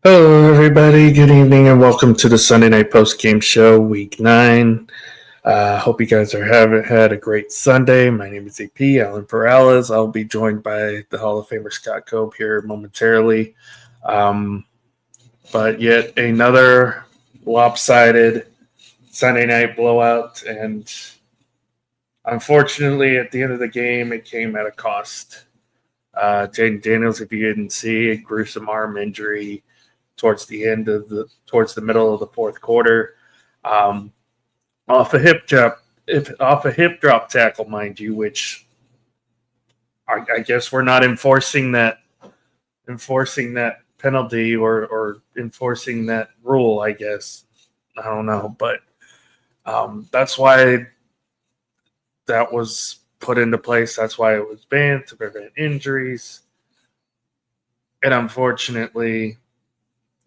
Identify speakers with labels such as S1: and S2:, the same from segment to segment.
S1: Hello, everybody. Good evening, and welcome to the Sunday Night Postgame Show, Week 9. Hope you guys are having had a great Sunday. My name is AP, Alan Perales. I'll be joined by the Hall of Famer Scott Cope here momentarily. But yet another lopsided Sunday night blowout, and unfortunately, at the end of the game, it came at a cost. Jaden Daniels, if you didn't see, a gruesome arm injury towards the middle of the fourth quarter, um, off a hip drop tackle, mind you, which I guess we're not enforcing that penalty or enforcing that rule. I guess I don't know, but that's why that was put into place. That's why it was banned to prevent injuries, and unfortunately,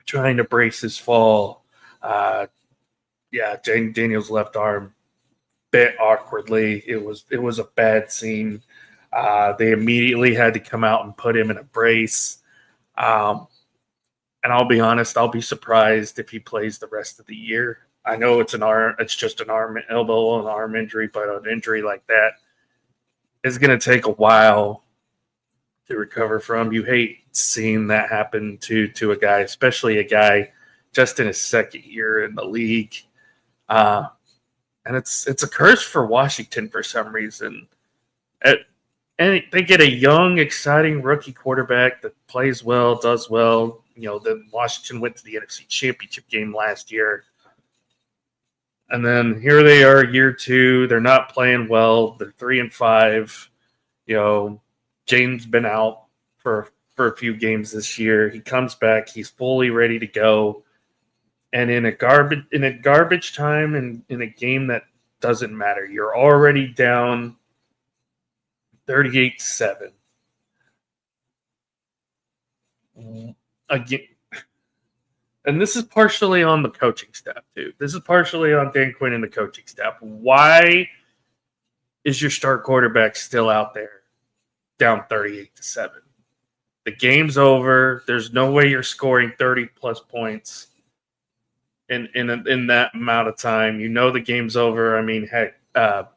S1: trying to brace his fall. Jane Daniels' left arm bit awkwardly. It was a bad scene. They immediately had to come out and put him in a brace. Um, and I'll be honest, I'll be surprised if he plays the rest of the year. I know it's just an arm, elbow, and arm injury, but an injury like that is going to take a while to recover from. You hate seeing that happen to a guy, especially a guy just in his second year in the league. And it's a curse for Washington for some reason. And they get a young, exciting rookie quarterback that plays well, does well. Then Washington went to the NFC Championship game last year. And then here they are, year two. They're not playing well. They're 3-5. James been out for a few games this year. He comes back. He's fully ready to go. And in a garbage time and in a game that doesn't matter, you're already down 38-7. Again, and this is partially on the coaching staff too. This is partially on Dan Quinn and the coaching staff. Why is your star quarterback still out there down 38-7? The game's over. There's no way you're scoring 30 plus points in that amount of time. The game's over. I mean, heck,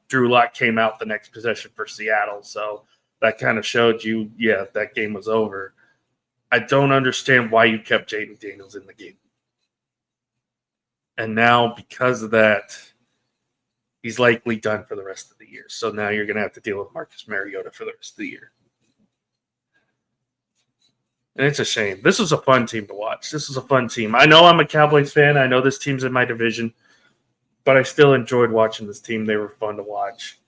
S1: Drew Lock came out the next possession for Seattle, so that kind of showed you, that game was over. I don't understand why you kept Jaden Daniels in the game. And now, because of that, he's likely done for the rest of the year. So now you're going to have to deal with Marcus Mariota for the rest of the year. And it's a shame. This was a fun team to watch. This was a fun team. I know I'm a Cowboys fan. I know this team's in my division. But I still enjoyed watching this team. They were fun to watch.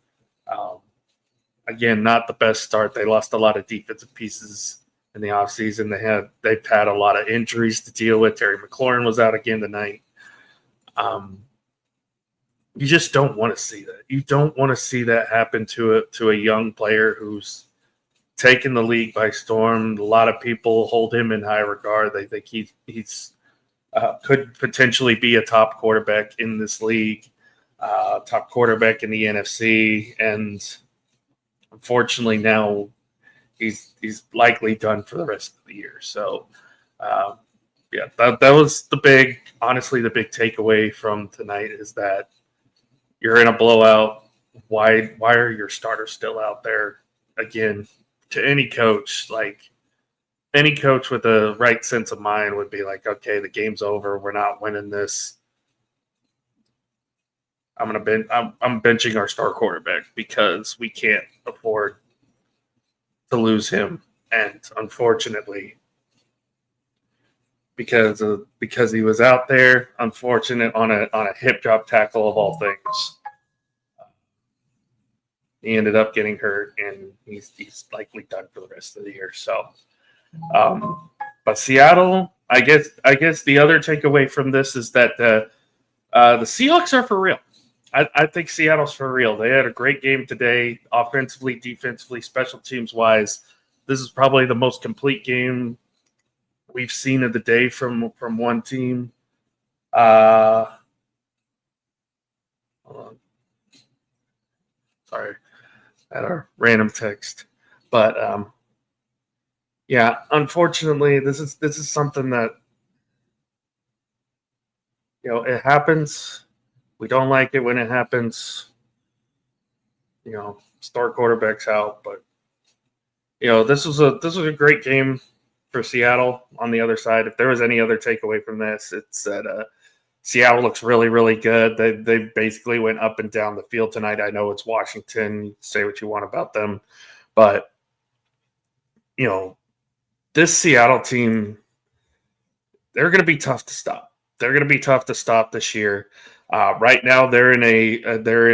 S1: Again, not the best start. They lost a lot of defensive pieces in the offseason. They've had a lot of injuries to deal with. Terry McLaurin was out again tonight. You just don't want to see that. You don't want to see that happen to a young player who's taken the league by storm. A lot of people hold him in high regard. They think he's could potentially be a top quarterback in this league, top quarterback in the NFC, and unfortunately now he's likely done for the rest of the year. So, that was the big takeaway from tonight is that you're in a blowout. Why are your starters still out there? Again, to any coach, any coach with a right sense of mind would be like, okay, the game's over. We're not winning this. I'm benching our star quarterback because we can't afford to lose him. And unfortunately, because he was out there, unfortunate on a hip drop tackle of all things, he ended up getting hurt, and he's likely done for the rest of the year. So. But Seattle, I guess the other takeaway from this is that the Seahawks are for real. I think Seattle's for real. They had a great game today, offensively, defensively, special teams wise. This is probably the most complete game we've seen of the day from one team. Hold on. Sorry, I had a random text, but unfortunately, this is something that It happens. We don't like it when it happens. Star quarterbacks out, but this was a great game for Seattle. On the other side, if there was any other takeaway from this, it's that Seattle looks really, really good. They basically went up and down the field tonight. I know it's Washington. Say what you want about them, but this Seattle team, they're going to be tough to stop. They're going to be tough to stop this year. Right now, they're in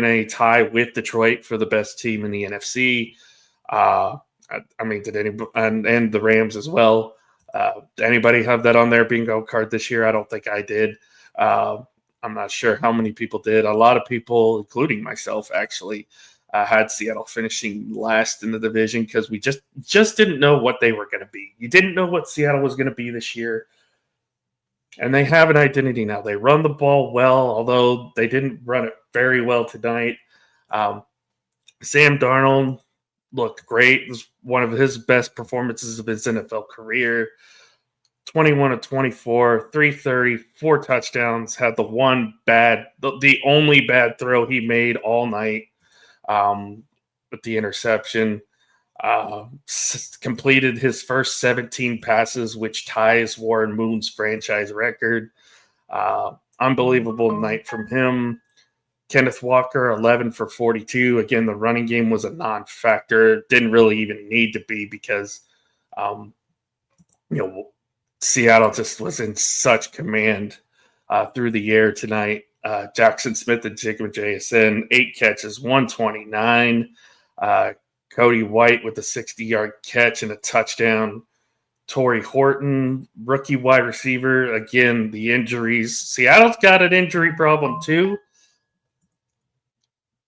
S1: a tie with Detroit for the best team in the NFC. Did anybody and the Rams as well? Did anybody have that on their bingo card this year? I don't think I did. I'm not sure how many people did. A lot of people, including myself, actually had Seattle finishing last in the division because we just didn't know what they were going to be. You didn't know what Seattle was going to be this year. And they have an identity now. They run the ball well, although they didn't run it very well tonight. Sam Darnold looked great. It was one of his best performances of his NFL career. 21 of 24, 330, 4 touchdowns. Had the only bad throw he made all night with the interception. Completed his first 17 passes, which ties Warren Moon's franchise record. Unbelievable night from him. Kenneth Walker, 11 for 42. Again, the running game was a non-factor. Didn't really even need to be because, Seattle just was in such command through the air tonight. Jackson Smith and Jacob JSN, 8 catches, 129. Cody White with a 60-yard catch and a touchdown. Torrey Horton, rookie wide receiver. Again, the injuries. Seattle's got an injury problem too,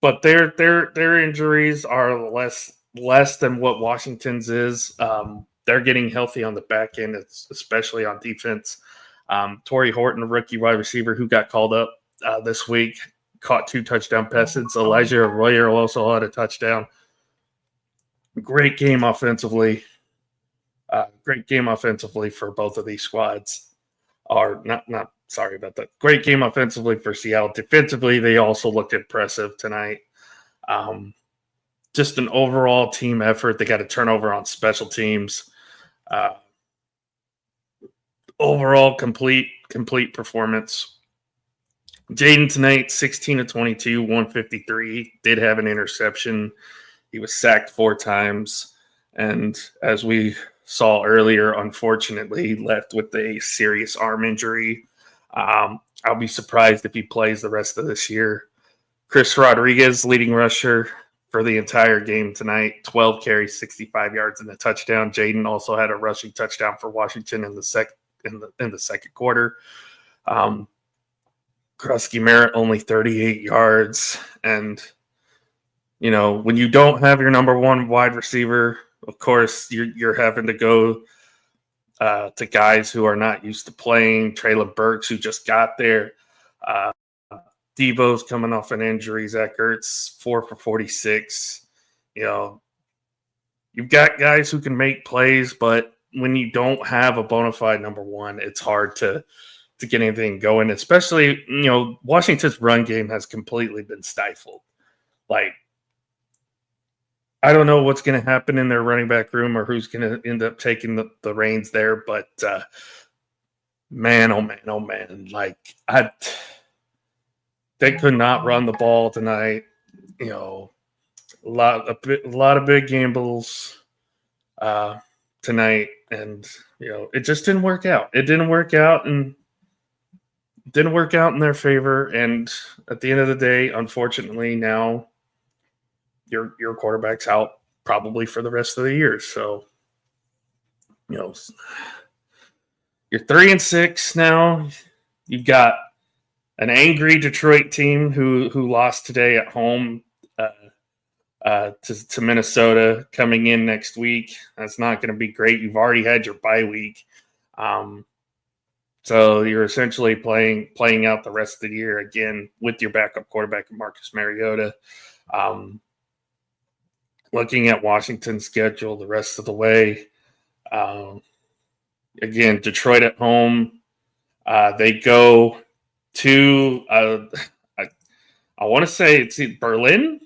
S1: but their injuries are less than what Washington's is. They're getting healthy on the back end, especially on defense. Torrey Horton, a rookie wide receiver who got called up this week, caught 2 touchdown passes. Elijah Arroyo also had a touchdown. Great game offensively. Great game offensively for both of these squads. Sorry about that. Great game offensively for Seattle. Defensively, they also looked impressive tonight. Just an overall team effort. They got a turnover on special teams. Overall, complete performance. Jaden tonight, 16 of 22, 153. Did have an interception. He was sacked 4 times. And as we saw earlier, unfortunately, left with a serious arm injury. I'll be surprised if he plays the rest of this year. Chris Rodriguez, leading rusher for the entire game tonight, 12 carries, 65 yards, and a touchdown. Jaden also had a rushing touchdown for Washington in the second quarter. Krusky Merritt only 38 yards. And, when you don't have your number one wide receiver, of course, you're having to go to guys who are not used to playing. Traylon Burks, who just got there. Debo's coming off an injury. Zach Ertz, 4 for 46. You've got guys who can make plays, but when you don't have a bona fide number one, it's hard to get anything going. Especially, Washington's run game has completely been stifled. I don't know what's going to happen in their running back room or who's going to end up taking the reins there, but man, oh man, they could not run the ball tonight. A lot of big gambles tonight, and it just didn't work out. It didn't work out, and didn't work out in their favor. And at the end of the day, unfortunately, now your quarterback's out probably for the rest of the year. So, you're 3-6 now. You've got an angry Detroit team who lost today at home to Minnesota coming in next week. That's not going to be great. You've already had your bye week. So you're essentially playing out the rest of the year again with your backup quarterback, Marcus Mariota. Looking at Washington's schedule the rest of the way, again, Detroit at home. They go to I want to say it's Berlin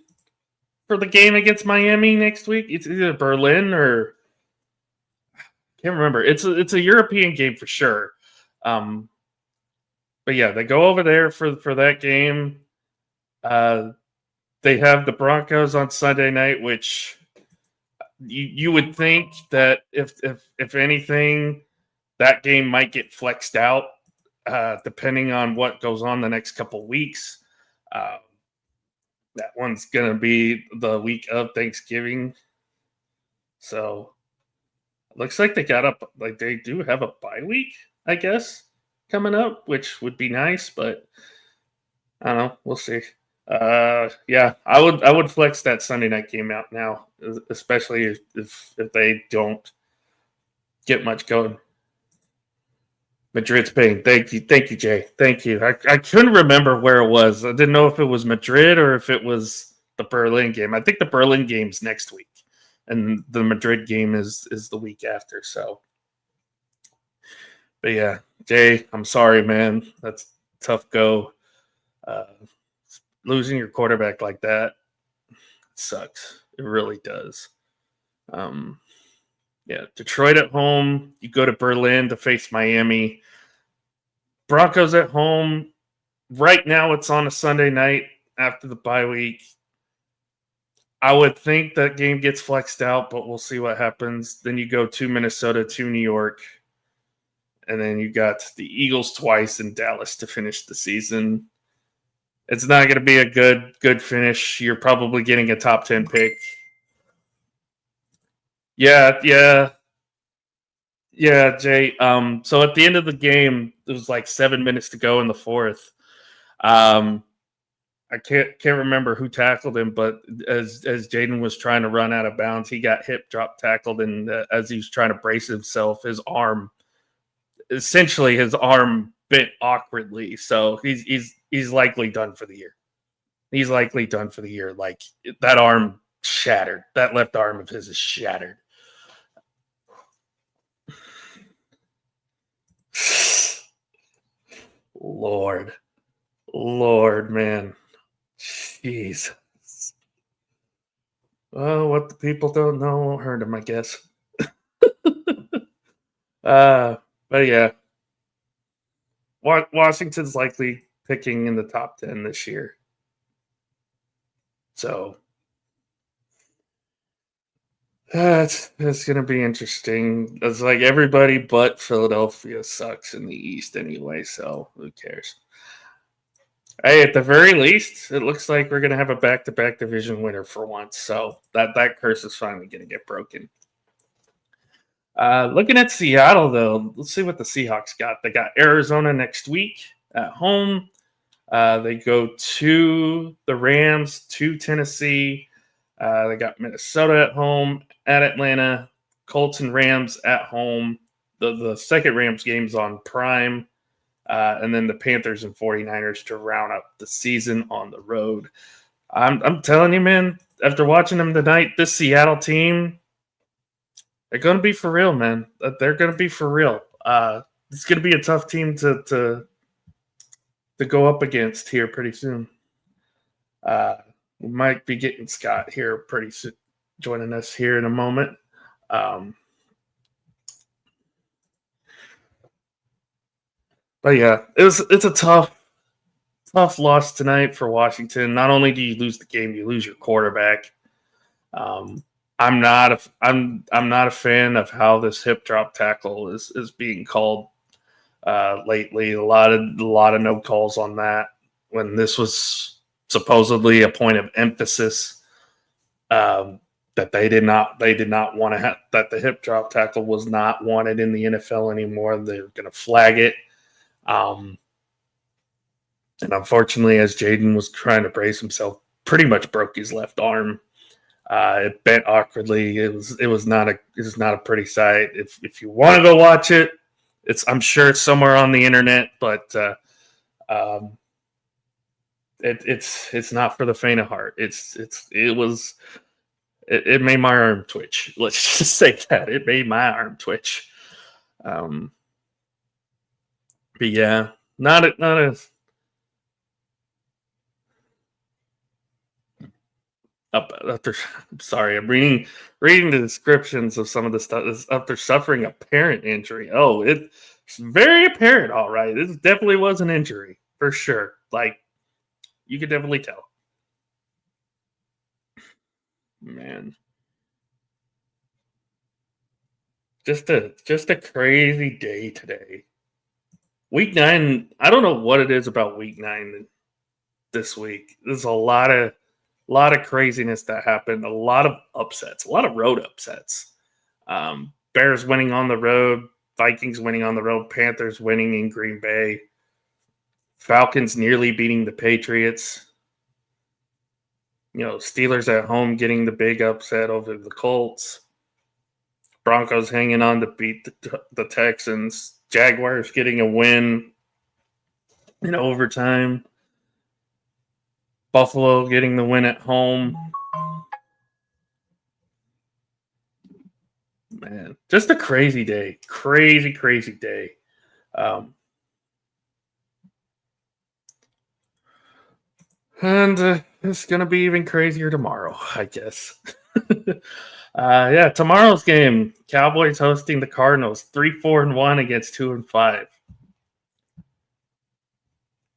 S1: for the game against Miami next week. It's either Berlin or can't remember. It's a European game for sure. But yeah, they go over there for that game. They have the Broncos on Sunday night, which you would think that if anything, that game might get flexed out depending on what goes on the next couple weeks. That one's going to be the week of Thanksgiving. So it looks like they do have a bye week, I guess, coming up, which would be nice, but I don't know. We'll see. Yeah, I would flex that Sunday night game out now, especially if they don't get much going. Madrid, Spain. Thank you, Jay. Thank you. I couldn't remember where it was. I didn't know if it was Madrid or if it was the Berlin game. I think the Berlin game's next week, and the Madrid game is the week after. So, but yeah, Jay, I'm sorry, man. That's a tough go. Losing your quarterback like that sucks. It really does. Yeah, Detroit at home. You go to Berlin to face Miami. Broncos at home. Right now, it's on a Sunday night after the bye week. I would think that game gets flexed out, but we'll see what happens. Then you go to Minnesota, to New York. And then you got the Eagles twice in Dallas to finish the season. It's not going to be a good finish. You're probably getting a top 10 pick. Yeah, Jay. So at the end of the game, it was like 7 minutes to go in the fourth. I can't remember who tackled him, but as Jaden was trying to run out of bounds, he got hip drop tackled, and as he was trying to brace himself, his arm bent awkwardly. So he's likely done for the year. He's likely done for the year. Like that arm shattered. That left arm of his is shattered. Lord, man. Jeez. Well, what the people don't know won't hurt them, I guess. But yeah. Washington's likely picking in the top 10 this year. So that's going to be interesting. It's like everybody but Philadelphia sucks in the East anyway, so who cares? Hey, at the very least, it looks like we're going to have a back-to-back division winner for once, so that curse is finally going to get broken. Looking at Seattle, though, let's see what the Seahawks got. They got Arizona next week at home. They go to the Rams, to Tennessee. They got Minnesota at home, at Atlanta, Colts and Rams at home. The second Rams game's on Prime. And then the Panthers and 49ers to round up the season on the road. I'm telling you, man, after watching them tonight, this Seattle team, they're going to be for real, man. They're going to be for real. It's going to be a tough team to go up against here pretty soon. We might be getting Scott here pretty soon, joining us here in a moment. But yeah, it's a tough loss tonight for Washington. Not only do you lose the game, you lose your quarterback. I'm not a fan of how this hip drop tackle is being called lately. A lot of no calls on that when this was supposedly a point of emphasis that they did not want to have, that the hip drop tackle was not wanted in the NFL anymore. They're going to flag it. And unfortunately, as Jaden was trying to brace himself, pretty much broke his left arm. It bent awkwardly. It was not a pretty sight. If you want to go watch it, I'm sure it's somewhere on the internet, but it's not for the faint of heart. It made my arm twitch. Let's just say that it made my arm twitch. But yeah, not a Sorry, I'm reading the descriptions of some of the stuff after suffering a parent injury. Oh, it's very apparent. All right, this definitely was an injury for sure. Like you could definitely tell. Man, just a crazy day today. Week 9. I don't know what it is about week 9 this week. There's a lot of craziness that happened. A lot of upsets. A lot of road upsets. Bears winning on the road. Vikings winning on the road. Panthers winning in Green Bay. Falcons nearly beating the Patriots. Steelers at home getting the big upset over the Colts. Broncos hanging on to beat the Texans. Jaguars getting a win in overtime. Buffalo getting the win at home. Man, just a crazy day. Crazy, crazy day. And it's going to be even crazier tomorrow, I guess. Tomorrow's game. Cowboys hosting the Cardinals. 3-4-1 against 2-5.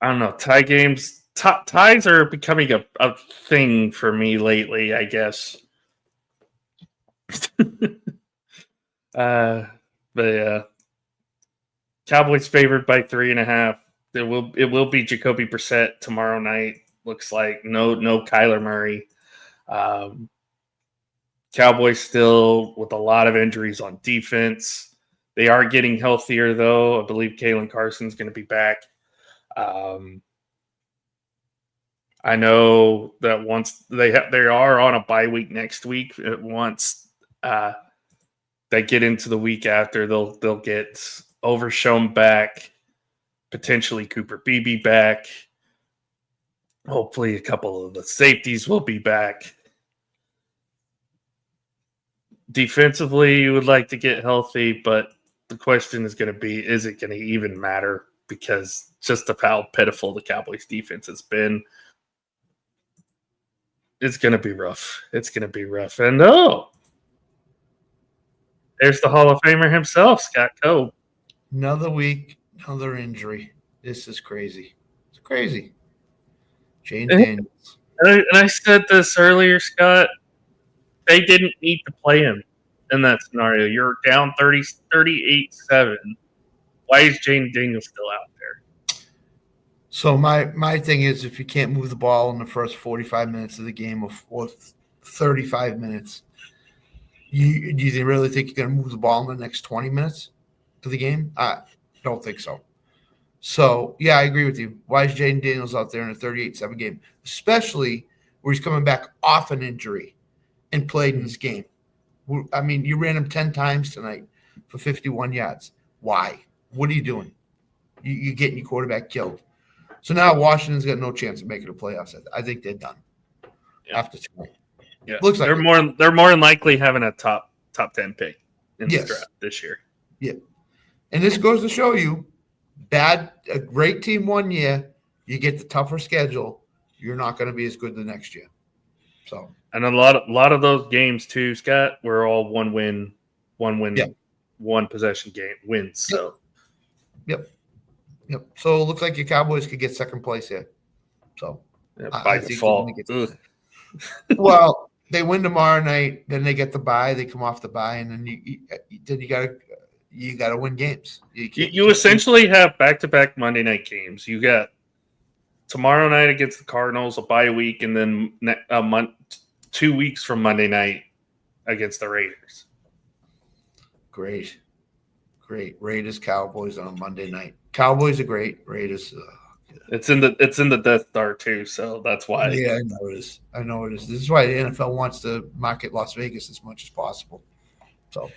S1: I don't know. Tie games. Ties are becoming a thing for me lately, I guess. But yeah. Cowboys favored by 3.5. It will be Jacoby Brissett tomorrow night. Looks like no Kyler Murray. Cowboys still with a lot of injuries on defense. They are getting healthier though. I believe Kalen Carson's going to be back. I know that once they are on a bye week next week. Once they get into the week after, they'll get Overshown back, potentially Cooper Beebe back. Hopefully, a couple of the safeties will be back. Defensively, you would like to get healthy, but the question is going to be, is it going to even matter? Because just of how pitiful the Cowboys defense has been, it's going to be rough. It's going to be rough. And there's the Hall of Famer himself, Scott Coe.
S2: Another week, another injury. This is crazy. It's crazy. Jane Daniels.
S1: And I said this earlier, Scott. They didn't need to play him in that scenario. You're down 38-7. Why is Jane Daniels still out there?
S2: So my thing is, if you can't move the ball in the first 45 minutes of the game or 35 minutes, do you really think you're going to move the ball in the next 20 minutes of the game? I don't think so. So, yeah, I agree with you. Why is Jaden Daniels out there in a 38-7 game, especially where he's coming back off an injury and played in this game? I mean, you ran him 10 times tonight for 51 yards. Why? What are you doing? You're getting your quarterback killed. So now Washington's got no chance of making the playoffs. I think they're done after tonight.
S1: Yeah,
S2: looks like
S1: they're more than likely having a top 10 pick in this draft this year.
S2: Yeah, and this goes to show you, a great team one year, you get the tougher schedule, you're not going to be as good the next year. So,
S1: and a lot of those games too, Scott, were all one win, one possession game wins. So,
S2: yep. So it looks like your Cowboys could get second place here. So
S1: by default.
S2: Well, they win tomorrow night, then they get the bye. They come off the bye, and then you gotta win games.
S1: You essentially have back-to-back Monday night games. You got tomorrow night against the Cardinals, a bye week, and then 2 weeks from Monday night against the Raiders.
S2: Great. Raiders, Cowboys on Monday night. Cowboys are great. Raiders.
S1: It's in the Death Star too, so that's why.
S2: Yeah, I know it is. This is why the NFL wants to market Las Vegas as much as possible. So,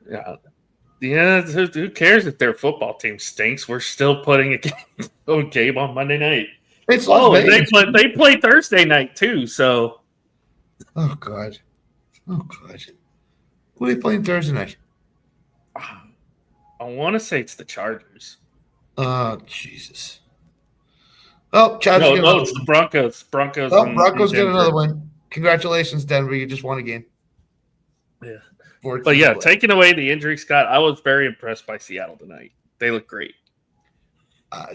S1: yeah. Who cares if their football team stinks? We're still putting a game on Monday night.
S2: It's Las Vegas.
S1: They play Thursday night too. So,
S2: oh god, who are they playing Thursday night?
S1: I want to say it's the Chargers.
S2: Oh Jesus. Oh, Chargers.
S1: No, it's the Broncos. Broncos.
S2: Oh, Broncos get another win. Congratulations, Denver. You just won a game.
S1: Yeah.
S2: Forward
S1: But
S2: to
S1: yeah,
S2: the play.
S1: taking away the injury, Scott, I was very impressed by Seattle tonight. They look great.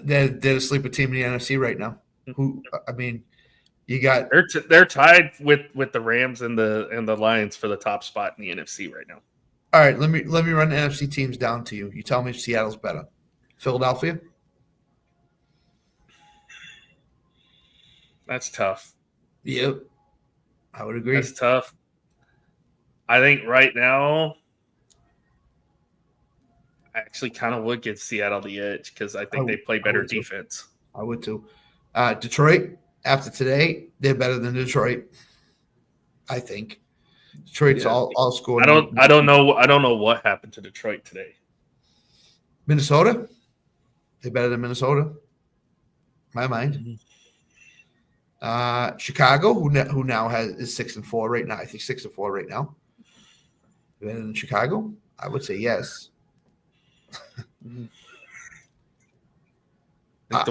S2: They're the sleeper team in the NFC right now. You got
S1: They're tied with the Rams and the Lions for the top spot in the NFC right now.
S2: all right. Let me run the NFC teams down to you. You tell me if Seattle's better. Philadelphia.
S1: That's tough.
S2: Yep, I would agree.
S1: That's tough. I think right now, I actually kind of would give Seattle the edge because I think they play better defense.
S2: I would too. Detroit, after today, they're better than Detroit. I think Detroit's all scored.
S1: I don't know what happened to Detroit today.
S2: Minnesota, they're better than Minnesota. My mind. Chicago, who now is 6-4 right now. I think 6-4 right now. Better than Chicago, I would say yes.
S1: The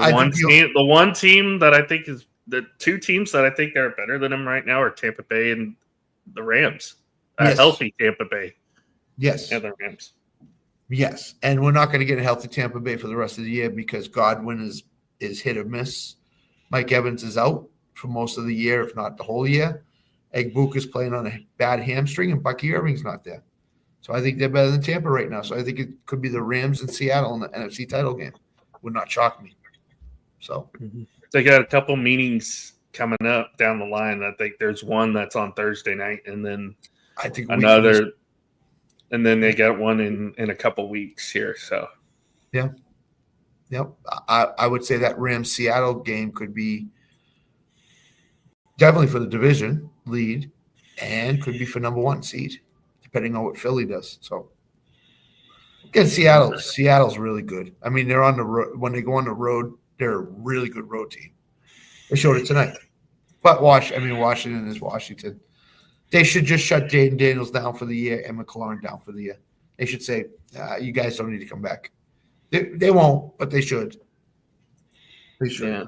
S1: one team that I think is the two teams that I think are better than them right now are Tampa Bay and the Rams.
S2: Yes.
S1: Healthy Tampa Bay.
S2: Yes.
S1: And the Rams.
S2: Yes. And we're not going to get a healthy Tampa Bay for the rest of the year because Godwin is hit or miss. Mike Evans is out for most of the year, if not the whole year. Egbuka's playing on a bad hamstring, and Bucky Irving's not there. So I think they're better than Tampa right now. So I think it could be the Rams and Seattle in the NFC title game. Would not shock me. So
S1: they got a couple meetings coming up down the line. I think there's one that's on Thursday night, and then
S2: I think
S1: another, and then they got one in a couple weeks here. So
S2: yeah. Yep. I would say that Rams Seattle game could be definitely for the division lead and could be for number 1 seed, depending on what Philly does. So again, Seattle's really good. I mean, they're on the road. When they go on the road, they're a really good road team. They showed it tonight. But Washington is Washington. They should just shut Jaden Daniels down for the year and McLaurin down for the year. They should say, you guys don't need to come back. They won't, but they should. They should.
S1: Yeah.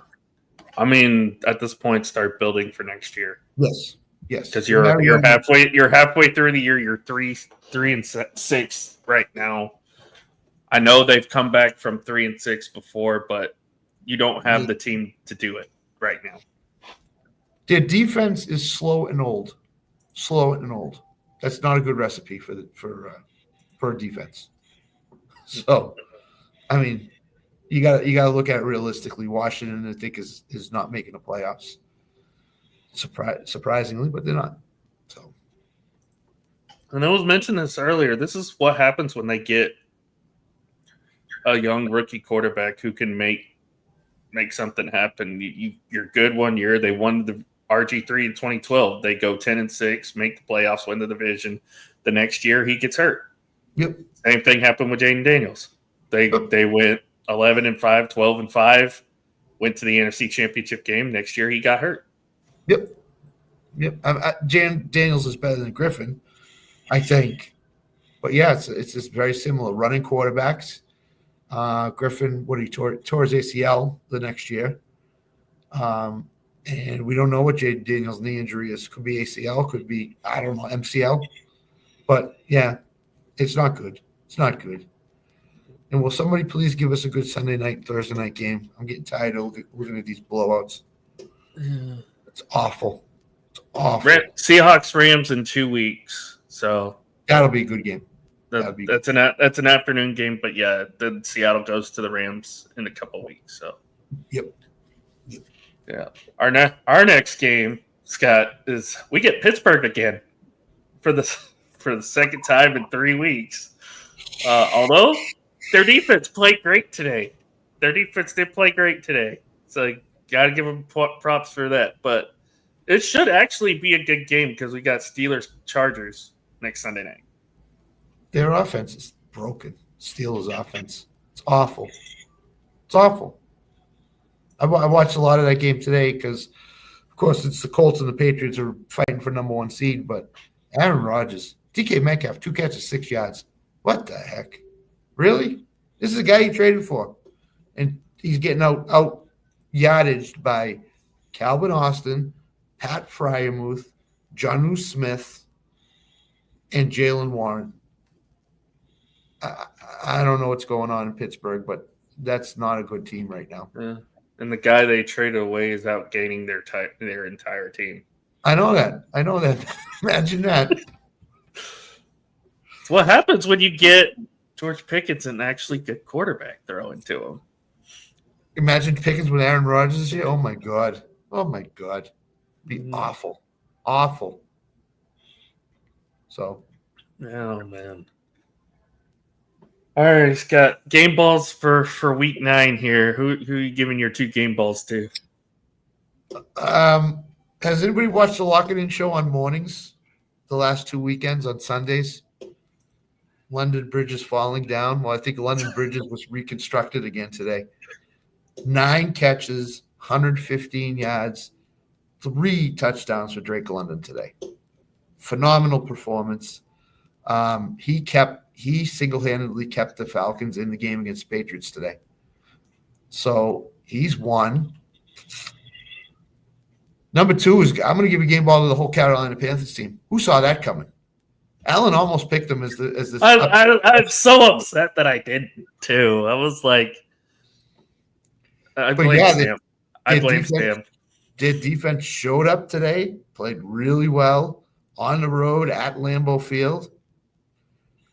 S1: I mean, at this point, start building for next year.
S2: Yes.
S1: Because you're halfway through the year. You're 3-6 right now. I know they've come back from 3-6 before, but you don't have the team to do it right now.
S2: Their defense is slow and old. That's not a good recipe for a defense. So, I mean, you got to look at it realistically. Washington, I think, is not making the playoffs. Surprisingly, but they're not. So,
S1: and I was mentioning this earlier. This is what happens when they get a young rookie quarterback who can make something happen. You're good one year. They won the RG3 in 2012. They go 10-6, make the playoffs, win the division. The next year, he gets hurt.
S2: Yep.
S1: Same thing happened with Jaden Daniels. They went 11-5, 12-5, went to the NFC Championship game. Next year, he got hurt.
S2: Yep. Daniels is better than Griffin, I think. But yeah, it's just very similar. Running quarterbacks. Griffin, he tore his ACL the next year. And we don't know what Jaden Daniels' knee injury is. Could be ACL, could be, I don't know, MCL. But yeah, it's not good. It's not good. And will somebody please give us a good Sunday night, Thursday night game? I'm getting tired of looking at these blowouts. Yeah. It's awful. It's awful.
S1: Seahawks Rams in 2 weeks. So
S2: that'll be a good game.
S1: That's an afternoon game, but yeah, then Seattle goes to the Rams in a couple weeks. So
S2: yep.
S1: Yeah. Our next game, Scott, is we get Pittsburgh again for the second time in 3 weeks. Although their defense played great today. Their defense did play great today. So got to give them props for that. But it should actually be a good game because we got Steelers-Chargers next Sunday night.
S2: Their offense is broken. Steelers' offense. It's awful. It's awful. I watched a lot of that game today because, of course, it's the Colts and the Patriots are fighting for number 1 seed. But Aaron Rodgers, DK Metcalf, 2 catches, 6 yards. What the heck? Really? This is the guy you traded for. And he's getting out yardaged by Calvin Austin, Pat Freiermuth, Jonnu Smith, and Jalen Warren. I don't know what's going on in Pittsburgh, but that's not a good team right now.
S1: Yeah. And the guy they traded away is outgaining their entire team.
S2: I know that. Imagine that.
S1: It's what happens when you get George Pickens and actually good quarterback throwing to him.
S2: Imagine Pickens with Aaron Rodgers this year. Oh my God. Be awful. So.
S1: Oh man. All right, he's got game balls for week 9 here. Who are you giving your 2 game balls to?
S2: Has anybody watched the Lock It In show on mornings the last 2 weekends on Sundays? London Bridge is falling down. Well, I think London Bridge was reconstructed again today. 9 catches, 115 yards, 3 touchdowns for Drake London today. Phenomenal performance. He single-handedly kept the Falcons in the game against the Patriots today. So he's one. Number 2 is I'm going to give a game ball to the whole Carolina Panthers team. Who saw that coming? Allen almost picked him as this.
S1: I'm so upset that I didn't too. I was like, I blame Sam.
S2: Their defense showed up today, played really well on the road at Lambeau Field.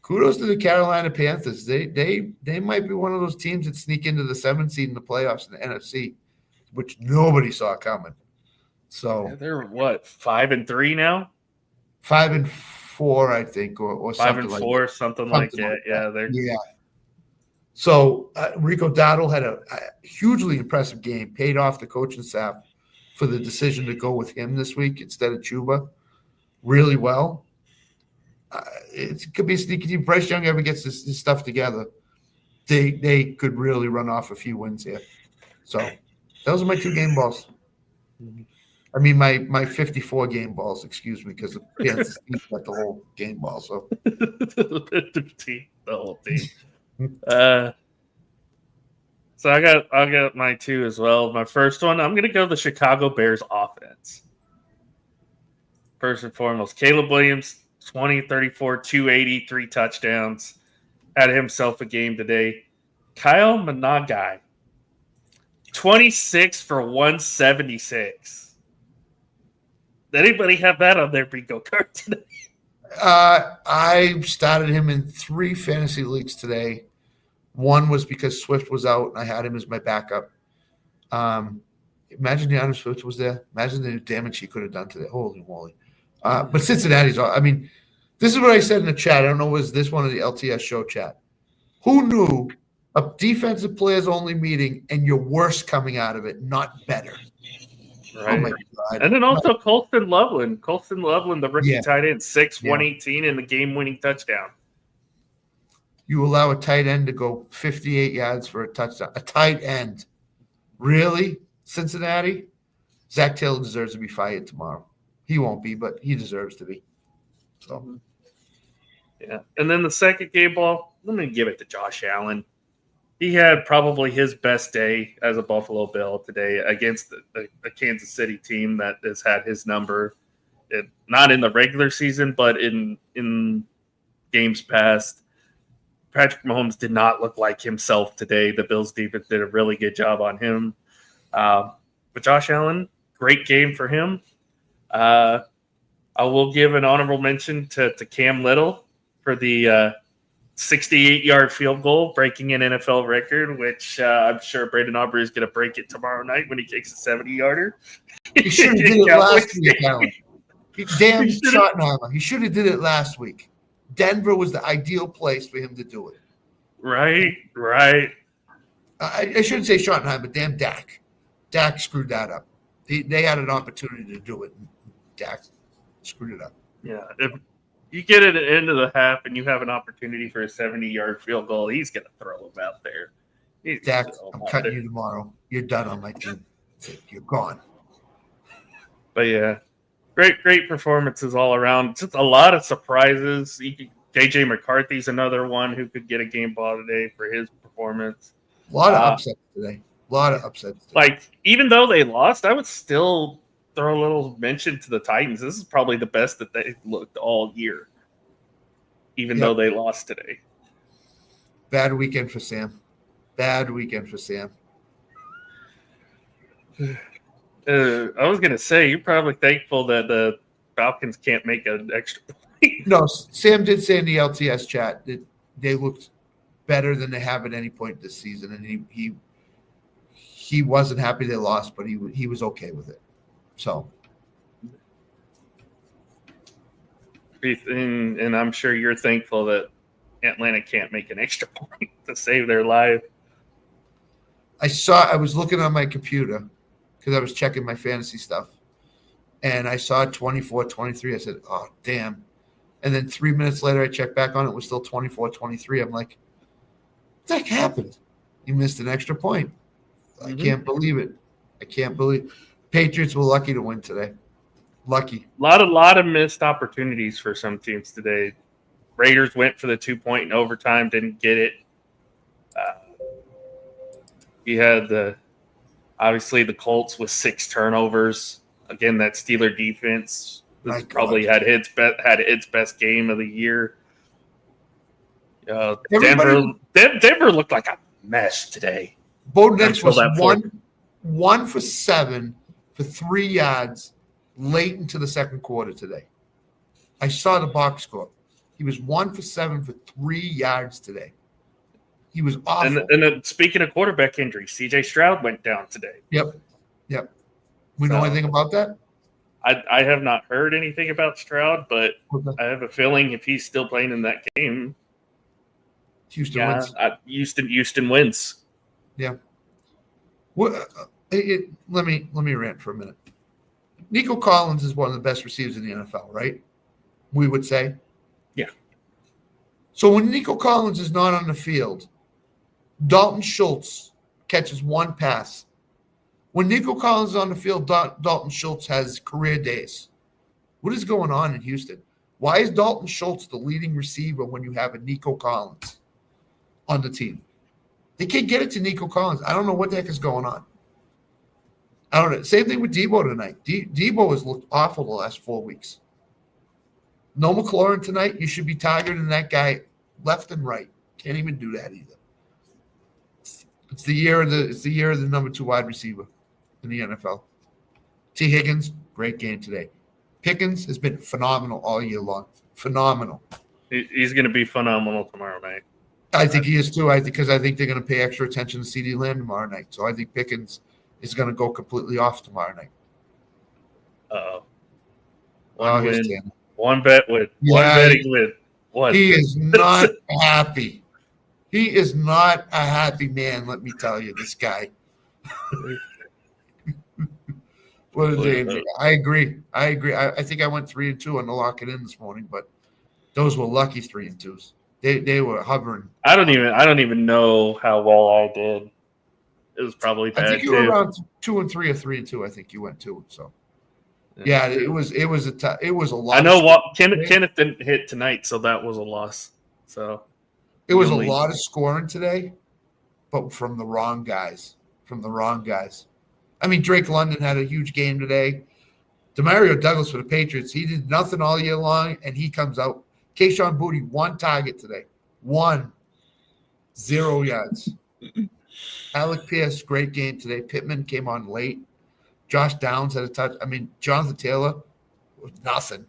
S2: Kudos to the Carolina Panthers. They might be one of those teams that sneak into the 7th seed in the playoffs in the NFC, which nobody saw coming. So
S1: they're what, 5-3 now?
S2: 5-4, I think, or
S1: 5-4, something like that. Yeah.
S2: So Rico Dowdle had a hugely impressive game. Paid off the coaching staff for the decision to go with him this week instead of Chuba. Really well. It could be a sneaky team. Bryce Young ever gets this stuff together, they could really run off a few wins here. So those are my 2 game balls. I mean, my 54 game balls, excuse me, because the Panthers got the whole game ball. So
S1: the whole team. So I got my 2 as well. My first one, I'm gonna go the Chicago Bears offense. First and foremost, Caleb Williams, 20, 34, 280, 3 touchdowns. Had himself a game today. Kyle Managai, 26 for 176. Did anybody have that on their bingo card today?
S2: I started him in 3 fantasy leagues today. One was because Swift was out, and I had him as my backup. Imagine DeAndre Swift was there. Imagine the damage he could have done today. Holy moly. But Cincinnati's – I mean, this is what I said in the chat. I don't know, was this one of the LTS show chat? Who knew a defensive players-only meeting and you're worse coming out of it, not better?
S1: Right.
S2: Oh, my God.
S1: And then also Colston Loveland. Colston Loveland, the rookie tight end, 118 and the game-winning touchdown.
S2: You allow a tight end to go 58 yards for a touchdown. A tight end. Really? Cincinnati? Zach Taylor deserves to be fired tomorrow. He won't be, but he deserves to be. So,
S1: yeah. And then the second game ball, I'm going to give it to Josh Allen. He had probably his best day as a Buffalo Bill today against a Kansas City team that has had his number, not in the regular season, but in games past. Patrick Mahomes did not look like himself today. The Bills defense did a really good job on him. But Josh Allen, great game for him. I will give an honorable mention to Cam Little for the 68-yard field goal, breaking an NFL record, which I'm sure Braden Aubrey is going to break it tomorrow night when he kicks a 70-yarder.
S2: He should have did it last week, Alan. Damn Schottenheimer. He should have did it last week. Denver was the ideal place for him to do it.
S1: Right.
S2: I shouldn't say Schottenheimer, but damn Dak. Dak screwed that up. They had an opportunity to do it. Dak screwed it up.
S1: Yeah. If you get it at the end of the half and you have an opportunity for a 70-yard field goal, he's going to throw him out there.
S2: Dak, I'm cutting you tomorrow. You're done on my team. You're gone.
S1: But yeah, great performances all around. Just a lot of surprises. JJ McCarthy's another one who could get a game ball today for his performance.
S2: A lot of upsets today.
S1: Like, even though they lost, I would still throw a little mention to the Titans. This is probably the best that they looked all year, even though they lost today.
S2: Bad weekend for Sam. Bad weekend for Sam.
S1: I was going to say, you're probably thankful that the Falcons can't make an extra point.
S2: No, Sam did say in the LTS chat that they looked better than they have at any point this season, and he wasn't happy they lost, but he was okay with it. So,
S1: and I'm sure you're thankful that Atlanta can't make an extra point to save their life.
S2: I was looking on my computer because I was checking my fantasy stuff, and I saw 24-23. I said, oh, damn. And then 3 minutes later, I checked back on it. It was still 24-23. I'm like, what the heck happened? You missed an extra point. I can't believe it. I can't believe Patriots were lucky to win today. Lucky.
S1: A lot of missed opportunities for some teams today. Raiders went for the 2-point in overtime, didn't get it. You had obviously the Colts with 6 turnovers. Again, that Steeler defense probably had its best game of the year. Denver looked like a mess today.
S2: Bo Nix was 1 for 7 for 3 yards late into the second quarter today. I saw the box score. He was 1 for 7 for 3 yards today. He was awful.
S1: And then speaking of quarterback injury, C.J. Stroud went down today.
S2: Yep. We know anything about that?
S1: I have not heard anything about Stroud, but I have a feeling if he's still playing in that game,
S2: Houston wins.
S1: Houston wins.
S2: Yeah. Let me rant for a minute. Nico Collins is one of the best receivers in the NFL, right? We would say.
S1: Yeah.
S2: So when Nico Collins is not on the field, Dalton Schultz catches 1 pass. When Nico Collins is on the field, Dalton Schultz has career days. What is going on in Houston? Why is Dalton Schultz the leading receiver when you have a Nico Collins on the team? They can't get it to Nico Collins. I don't know what the heck is going on. I don't know. Same thing with Debo tonight. Debo has looked awful the last 4 weeks. No McLaurin tonight. You should be targeting that guy left and right. Can't even do that either. It's the year of the number 2 wide receiver in the NFL. T. Higgins, great game today. Pickens has been phenomenal all year long. Phenomenal.
S1: He's going to be phenomenal tomorrow night.
S2: I think he is too. Because I think they're going to pay extra attention to CeeDee Lamb tomorrow night. So I think Pickens is going to go completely off tomorrow night.
S1: One bet with one betting with what?
S2: He is not happy. He is not a happy man. Let me tell you, this guy. What a day! I agree. I think I went 3-2 on the lock it in this morning, but those were lucky 3-2s. They were hovering.
S1: I don't even know how well I did. It was probably bad.
S2: I think you were around 2-3 or 3-2. I think you went 2. So yeah, it was a lot.
S1: I know Kenneth didn't hit tonight, so that was a loss. So
S2: it was a lot of scoring today, but from the wrong guys. I mean, Drake London had a huge game today. Demario Douglas for the Patriots, he did nothing all year long, and he comes out. Kayshon Boutte, 1 target today. 1. 0 yards. Alec Pierce, great game today. Pittman came on late. Josh Downs had a touch. I mean, Jonathan Taylor, nothing.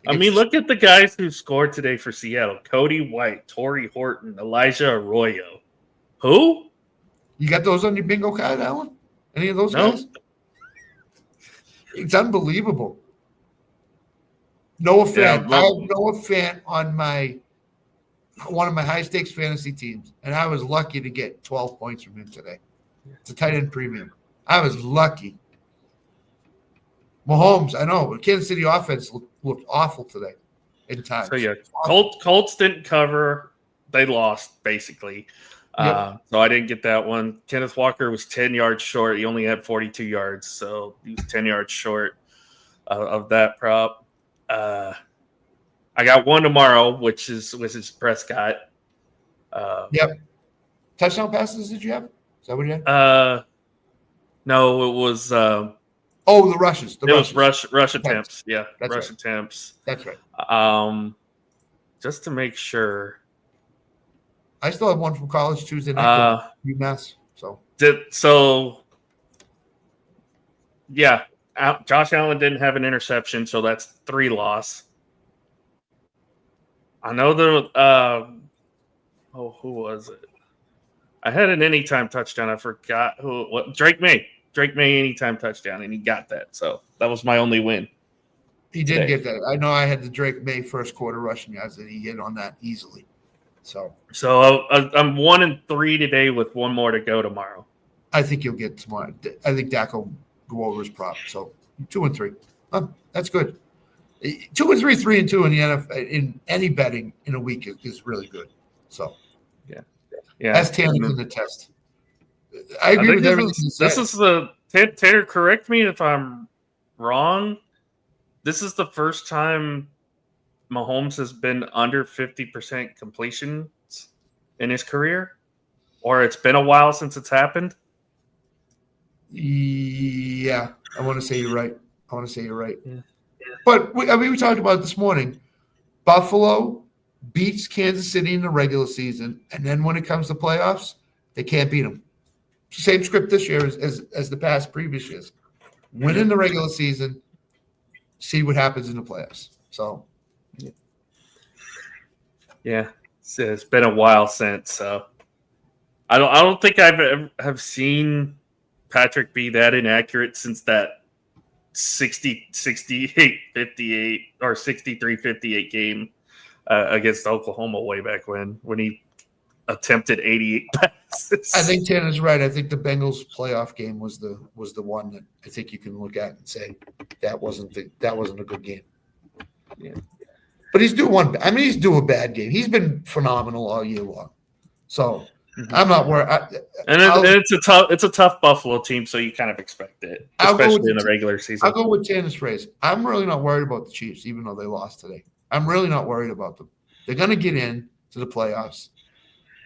S1: I mean, look at the guys who scored today for Seattle. Cody White, Torrey Horton, Elijah Arroyo. Who?
S2: You got those on your bingo card, Alan? Any of those guys? It's unbelievable. Noah Fant. I have Noah Fant on one of my high-stakes fantasy teams, and I was lucky to get 12 points from him today. It's a tight end premium. I was lucky. Mahomes, I know. Kansas City offense looked awful today in times.
S1: So, yeah, Colts didn't cover. They lost, basically. Yep. So I didn't get that one. Kenneth Walker was 10 yards short. He only had 42 yards, so he was 10 yards short of that prop. I got one tomorrow, which is Prescott.
S2: Yep. Touchdown passes did you have? Is that what you had?
S1: No, it was
S2: Oh, the rushes.
S1: It was rush attempts. Yeah,
S2: That's
S1: rush
S2: right.
S1: attempts.
S2: That's right.
S1: Just to make sure.
S2: I still have one from college Tuesday night. UMass.
S1: Yeah, Josh Allen didn't have an interception, so that's 3 loss. I know who was it? I had an anytime touchdown. I forgot who. What? Drake May anytime touchdown, and he got that. So that was my only win.
S2: He did get that. I know I had the Drake May first quarter rushing yards, and he hit on that easily. So
S1: I'm 1-3 today with one more to go tomorrow.
S2: I think you'll get tomorrow. I think Dak will go over his prop. So 2-3. That's good. 2-3, 3-2 in the NFL in any betting in a week is really good. So
S1: yeah.
S2: That's Tanner in the test. I agree with everything you said.
S1: This is the Tanner. Correct me if I'm wrong. This is the first time Mahomes has been under 50% completion in his career, or it's been a while since it's happened.
S2: Yeah, I want to say you're right.
S1: Yeah.
S2: But we talked about it this morning. Buffalo beats Kansas City in the regular season, and then when it comes to playoffs, they can't beat them. Same script this year as the past previous years. Win in the regular season, see what happens in the playoffs. So,
S1: yeah, it's been a while since. So, I don't think have seen Patrick be that inaccurate since that 68-58 or 63-58 game against Oklahoma way back when he attempted 88 passes.
S2: I think Tanner's right. I think the Bengals playoff game was the one that I think you can look at and say that wasn't a good game.
S1: Yeah.
S2: But he's due a bad game. He's been phenomenal all year long. So I'm not worried.
S1: It's a tough Buffalo team, so you kind of expect it, especially in the regular season.
S2: I'll go with Tanner's phrase. I'm really not worried about the Chiefs, even though they lost today. I'm really not worried about them. They're going to get in to the playoffs.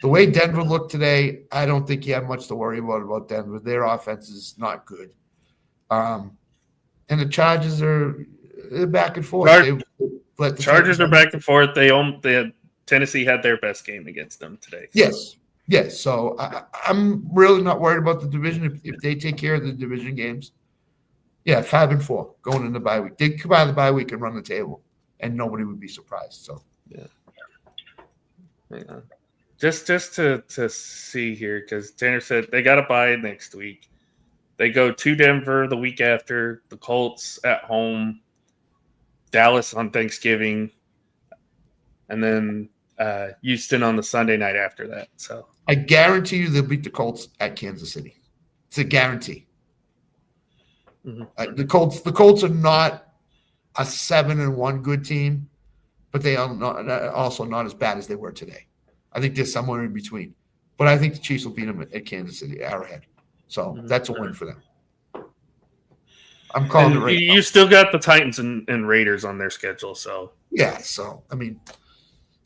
S2: The way Denver looked today, I don't think you have much to worry about Denver. Their offense is not good. And the Chargers are back and forth.
S1: Chargers are back and forth. Tennessee had their best game against them today.
S2: Yes. So I'm really not worried about the division if they take care of the division games. Yeah, 5-4 going into the bye week. They come out of the bye week and run the table, and nobody would be surprised. So
S1: yeah. Just to see here, because Tanner said they got a bye next week. They go to Denver the week after, the Colts at home, Dallas on Thanksgiving, and then Houston on the Sunday night after that. So
S2: I guarantee you they'll beat the Colts at Kansas City. It's a guarantee. The Colts are not a 7-1 good team, but they are also not as bad as they were today. I think they're somewhere in between. But I think the Chiefs will beat them at Kansas City, Arrowhead. So that's a win for them. I'm calling it right now.
S1: You still got the Titans and Raiders on their schedule. So
S2: yeah, so I mean,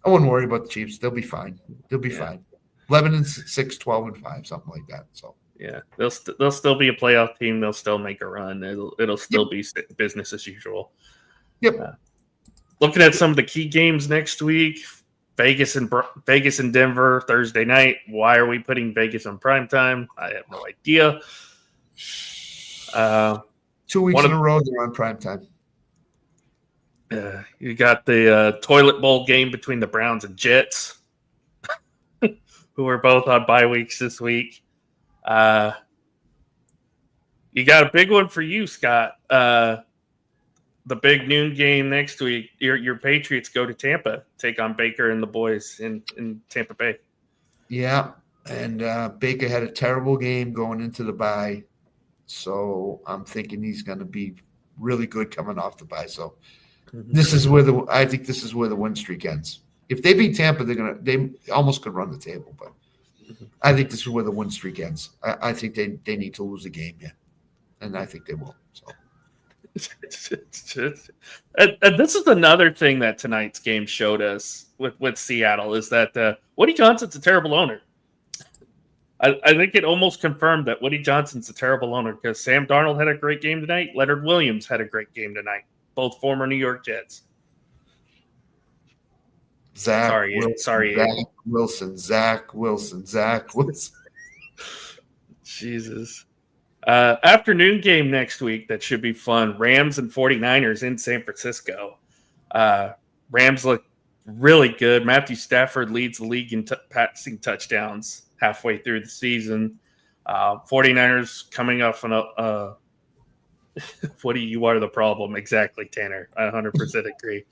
S2: I wouldn't worry about the Chiefs. They'll be fine. They'll be fine. 11-6, 12-5, something like that. So
S1: yeah, they'll still be a playoff team. They'll still make a run. It'll still be business as usual.
S2: Yep.
S1: Looking at some of the key games next week. Vegas and Denver Thursday night. Why are we putting Vegas on primetime? I have no idea.
S2: 2 weeks in a row they're on primetime.
S1: You got the toilet bowl game between the Browns and Jets, who are both on bye weeks this week. You got a big one for you, Scott. The big noon game next week. Your Patriots go to Tampa, take on Baker and the boys in Tampa Bay.
S2: Yeah, and Baker had a terrible game going into the bye, so I'm thinking he's going to be really good coming off the bye. So this is where I think this is where the win streak ends. If they beat Tampa, they almost could run the table, but I think this is where the win streak ends. I think they need to lose a game here, and I think they will. So.
S1: And this is another thing that tonight's game showed us with Seattle is that Woody Johnson's a terrible owner. I think it almost confirmed that Woody Johnson's a terrible owner because Sam Darnold had a great game tonight. Leonard Williams had a great game tonight. Both former New York Jets.
S2: Zach Wilson.
S1: Jesus. Afternoon game next week that should be fun. Rams and 49ers in San Francisco. Rams look really good. Matthew Stafford leads the league in passing touchdowns halfway through the season. 49ers coming off an what do you are the problem? Exactly, Tanner. I 100% agree.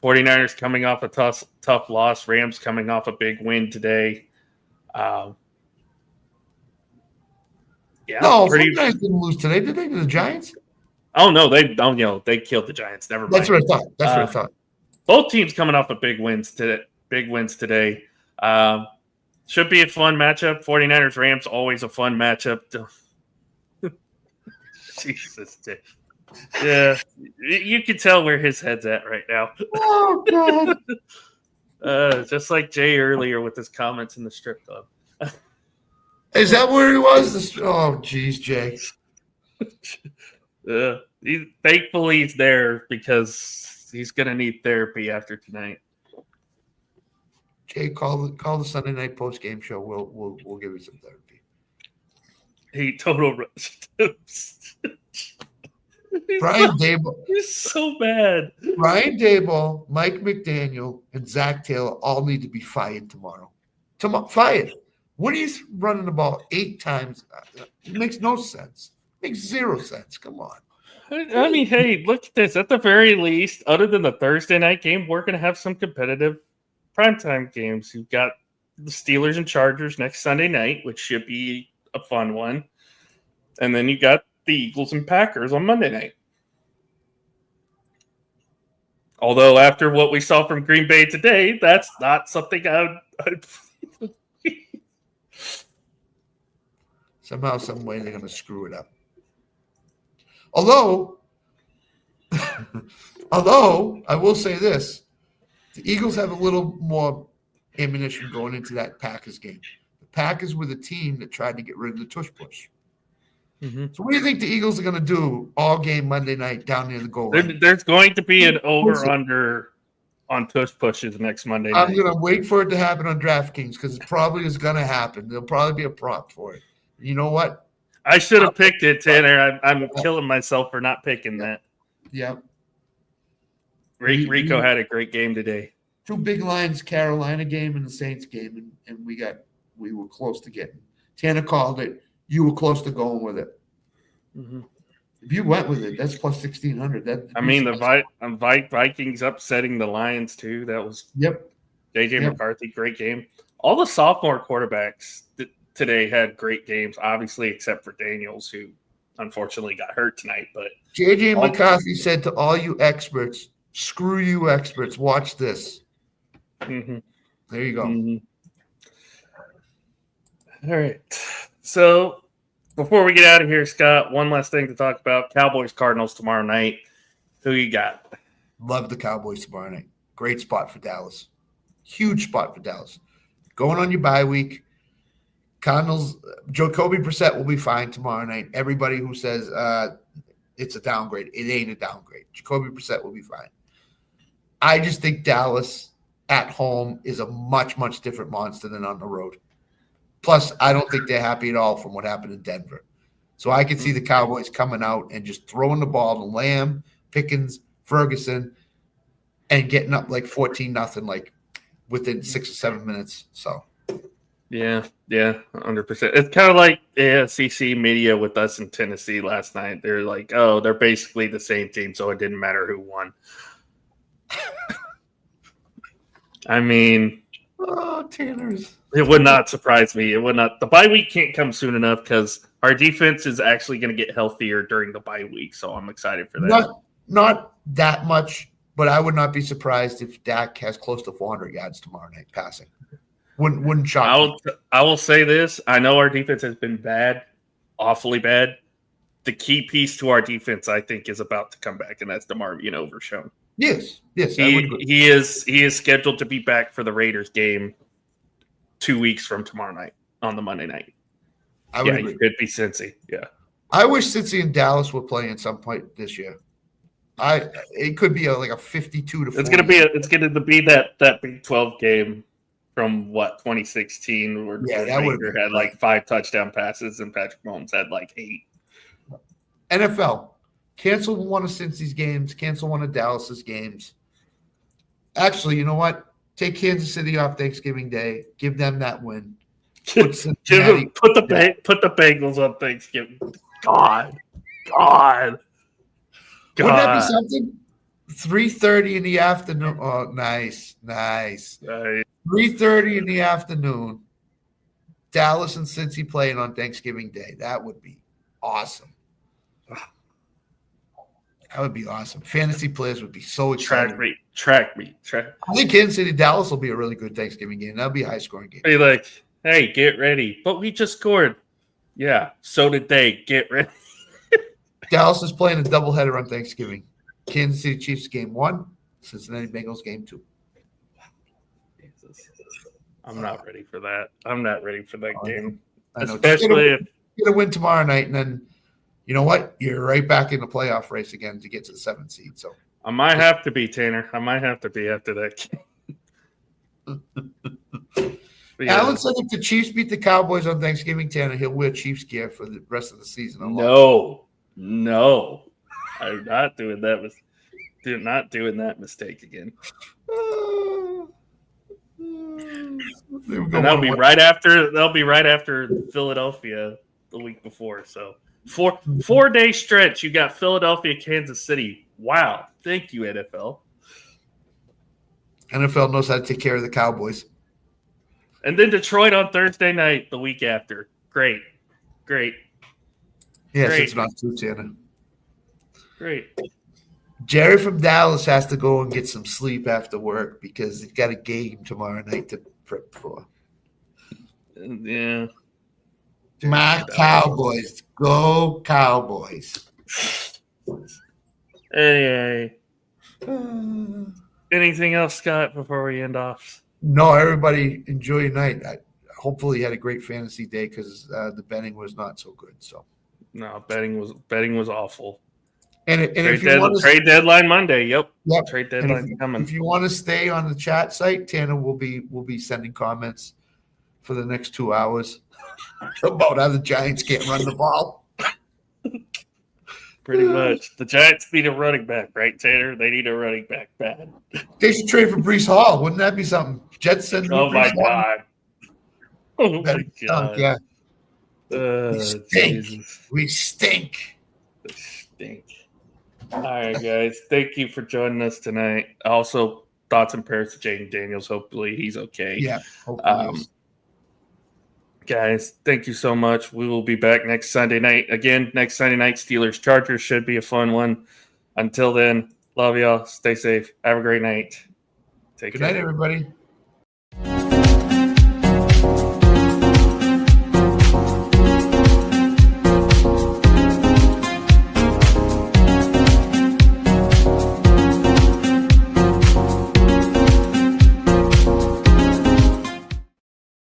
S1: 49ers coming off a tough loss. Rams coming off a big win today.
S2: No, 49ers didn't lose today, did they? To the Giants?
S1: Oh no, they killed the Giants. Never mind.
S2: That's what I thought.
S1: Both teams coming off of big wins today. Should be a fun matchup. 49ers Rams always a fun matchup. Jesus, yeah, you can tell where his head's at right now.
S2: Oh God!
S1: Just like Jay earlier with his comments in the strip club.
S2: Is that where he was? Oh, geez, Jay.
S1: Thankfully, he's there because he's going to need therapy after tonight.
S2: Jay, call the Sunday night post game show. We'll give you some therapy.
S1: He total.
S2: Brian Daboll.
S1: He's so bad.
S2: Brian Daboll, Mike McDaniel, and Zach Taylor all need to be fired tomorrow. Fired. Woody's running the ball 8 times. It makes no sense. It makes 0 sense. Come on.
S1: I mean, hey, look at this. At the very least, other than the Thursday night game, we're going to have some competitive primetime games. You've got the Steelers and Chargers next Sunday night, which should be a fun one. And then you got the Eagles and Packers on Monday night. Although after what we saw from Green Bay today, that's not something I'd
S2: Somehow, some way, they're going to screw it up. Although I will say this, the Eagles have a little more ammunition going into that Packers game. The Packers were the team that tried to get rid of the tush push. Mm-hmm. So what do you think the Eagles are going to do all game Monday night down near the goal line?
S1: There's going to be an over-under on tush pushes next Monday night.
S2: I'm going to wait for it to happen on DraftKings because it probably is going to happen. There'll probably be a prop for it. You know what?
S1: I should have picked it, Tanner. I'm killing myself for not picking that.
S2: Yeah.
S1: Rico had a great game today.
S2: 2 big lines, Carolina game and the Saints game, and we were close to getting. Tanner called it. You were close to going with it. Mm-hmm. If you went with it, that's plus 1,600.
S1: The Vikings upsetting the Lions too. That was JJ McCarthy, great game. All the sophomore quarterbacks today had great games, obviously, except for Daniels, who unfortunately got hurt tonight. But
S2: JJ McCarthy said to all you experts, "Screw you, experts! Watch this."
S1: Mm-hmm.
S2: There you go.
S1: Mm-hmm. All right. So before we get out of here, Scott, one last thing to talk about. Cowboys Cardinals tomorrow night. Who you got?
S2: Love the Cowboys tomorrow night. Great spot for Dallas. Huge spot for Dallas. Going on your bye week. Cardinals, Jacoby Brissett will be fine tomorrow night. Everybody who says it's a downgrade, it ain't a downgrade. Jacoby Brissett will be fine. I just think Dallas at home is a much, much different monster than on the road. Plus, I don't think they're happy at all from what happened in Denver. So I can see the Cowboys coming out and just throwing the ball to Lamb, Pickens, Ferguson, and getting up like 14-0 like within 6 or 7 minutes. So
S1: Yeah, 100%. It's kind of like AFC media with us in Tennessee last night. They're like, oh, they're basically the same team, so it didn't matter who won. I mean,
S2: Tanners.
S1: It would not surprise me. It would not. The bye week can't come soon enough because our defense is actually going to get healthier during the bye week, so I'm excited for that.
S2: Not that much, but I would not be surprised if Dak has close to 400 yards tomorrow night passing. Wouldn't shock me.
S1: I will say this. I know our defense has been bad, awfully bad. The key piece to our defense, I think, is about to come back, and that's DeMarvion Overshown.
S2: Yes.
S1: He is scheduled to be back for the Raiders game 2 weeks from tomorrow night on the Monday night.
S2: I would
S1: Yeah,
S2: agree.
S1: you could be Cincy. Yeah.
S2: I wish Cincy and Dallas would play at some point this year. It could be like a 52 to 40.
S1: It's gonna be that Big 12 game from 2016 where
S2: that would
S1: Baker had like 5 touchdown passes and Patrick Mahomes had like 8.
S2: NFL, cancel one of Cincy's games, cancel one of Dallas's games. Actually, you know what? Take Kansas City off Thanksgiving Day. Give them that win.
S1: Put the Bengals on Thanksgiving. God.
S2: Wouldn't that be something? 3:30 in the afternoon. Oh, nice. 3:30 in the afternoon. Dallas and Cincy playing on Thanksgiving Day. That would be awesome. That would be awesome. Fantasy players would be so excited.
S1: Track me.
S2: I think Kansas City Dallas will be a really good Thanksgiving game. That'll be a high scoring game.
S1: Be like, hey, get ready. But we just scored. Yeah, so did they. Get ready.
S2: Dallas is playing a doubleheader on Thanksgiving. Kansas City Chiefs game 1, Cincinnati Bengals game 2.
S1: Jesus. I'm not ready for that. I'm not ready for that game.
S2: I know.
S1: Especially if
S2: you're gonna win tomorrow night, and then you know what? You're right back in the playoff race again to get to the 7th seed. So
S1: I might have to be, Tanner. I might have to be after that game. Yeah.
S2: Alan said if the Chiefs beat the Cowboys on Thanksgiving, Tanner, he'll wear Chiefs gear for the rest of the season.
S1: No. I'm not doing that. Not doing that mistake again. And they'll be right after Philadelphia the week before. So 4-day stretch. You got Philadelphia, Kansas City. Wow. Thank you, NFL.
S2: NFL knows how to take care of the Cowboys.
S1: And then Detroit on Thursday night the week after. Great.
S2: Yes, it's not too, Tanner.
S1: Great.
S2: Jerry from Dallas has to go and get some sleep after work because he's got a game tomorrow night to prep for.
S1: Yeah.
S2: My Cowboys. Go Cowboys.
S1: Anyway. Anything else, Scott, before we end off?
S2: No, everybody enjoy your night. Hopefully you had a great fantasy day because the betting was not so good. So
S1: no, betting was awful.
S2: And if you want to
S1: trade deadline Monday, yep. Trade
S2: And
S1: deadline coming.
S2: If you want to stay on the chat site, Tanner will be sending comments for the next 2 hours about how the Giants can't run the ball.
S1: Pretty much. The Giants need a running back, right, Tanner? They need a running back bad.
S2: They should trade for Breece Hall. Wouldn't that be something? Jets send
S1: Oh my God. Oh my God.
S2: Yeah.
S1: We stink. All right, guys. Thank you for joining us tonight. Also, thoughts and prayers to Jaden Daniels. Hopefully he's okay.
S2: Yeah.
S1: Guys, thank you so much. We will be back next Sunday night. Again, next Sunday night, Steelers-Chargers should be a fun one. Until then, love y'all. Stay safe. Have a great night.
S2: Good night, everybody.